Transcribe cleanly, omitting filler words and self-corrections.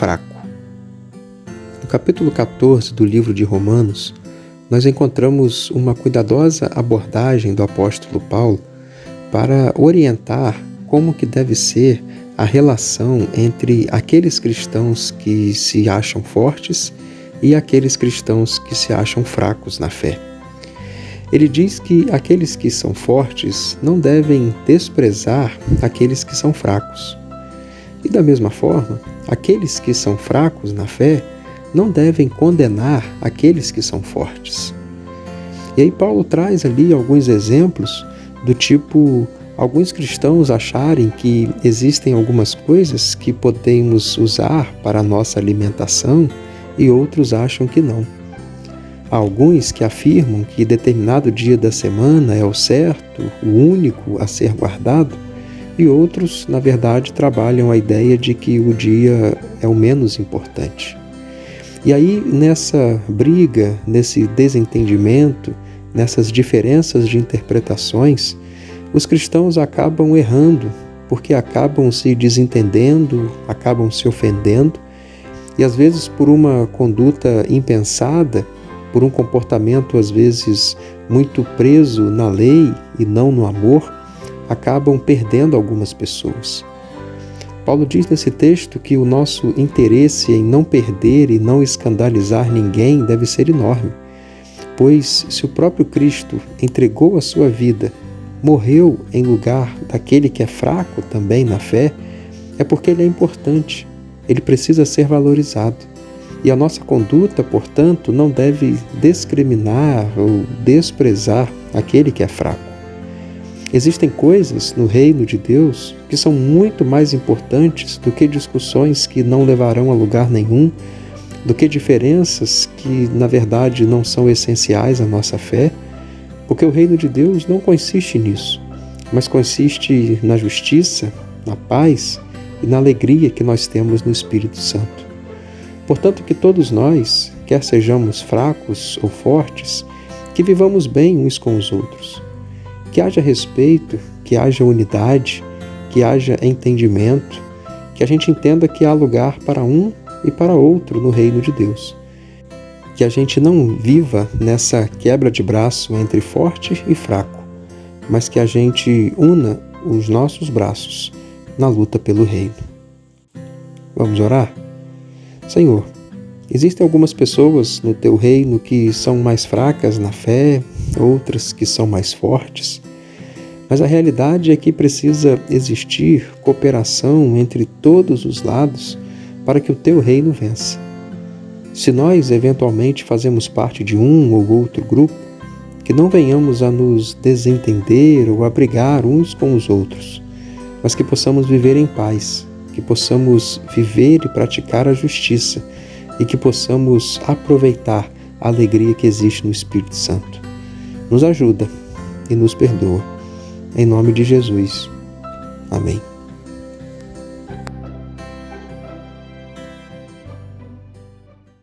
fraco. No capítulo 14 do livro de Romanos, nós encontramos uma cuidadosa abordagem do apóstolo Paulo para orientar como que deve ser a relação entre aqueles cristãos que se acham fortes e aqueles cristãos que se acham fracos na fé. Ele diz que aqueles que são fortes não devem desprezar aqueles que são fracos. E da mesma forma, aqueles que são fracos na fé não devem condenar aqueles que são fortes. E aí Paulo traz ali alguns exemplos do tipo, alguns cristãos acharem que existem algumas coisas que podemos usar para a nossa alimentação e outros acham que não. Há alguns que afirmam que determinado dia da semana é o certo, o único a ser guardado, e outros, na verdade, trabalham a ideia de que o dia é o menos importante. E aí, nessa briga, nesse desentendimento, nessas diferenças de interpretações, os cristãos acabam errando, porque acabam se desentendendo, acabam se ofendendo, e às vezes por uma conduta impensada, por um comportamento às vezes muito preso na lei e não no amor, acabam perdendo algumas pessoas. Paulo diz nesse texto que o nosso interesse em não perder e não escandalizar ninguém deve ser enorme, pois se o próprio Cristo entregou a sua vida, morreu em lugar daquele que é fraco também na fé, é porque ele é importante, ele precisa ser valorizado. E a nossa conduta, portanto, não deve discriminar ou desprezar aquele que é fraco. Existem coisas no reino de Deus que são muito mais importantes do que discussões que não levarão a lugar nenhum, do que diferenças que, na verdade, não são essenciais à nossa fé, porque o reino de Deus não consiste nisso, mas consiste na justiça, na paz e na alegria que nós temos no Espírito Santo. Portanto, que todos nós, quer sejamos fracos ou fortes, que vivamos bem uns com os outros. Que haja respeito, que haja unidade, que haja entendimento, que a gente entenda que há lugar para um e para outro no reino de Deus. Que a gente não viva nessa quebra de braço entre forte e fraco, mas que a gente una os nossos braços na luta pelo reino. Vamos orar? Senhor, existem algumas pessoas no Teu reino que são mais fracas na fé, outras que são mais fortes, mas a realidade é que precisa existir cooperação entre todos os lados para que o Teu reino vença. Se nós eventualmente fazemos parte de um ou outro grupo, que não venhamos a nos desentender ou a brigar uns com os outros, mas que possamos viver em paz, que possamos viver e praticar a justiça e que possamos aproveitar a alegria que existe no Espírito Santo. Nos ajuda e nos perdoa. Em nome de Jesus. Amém.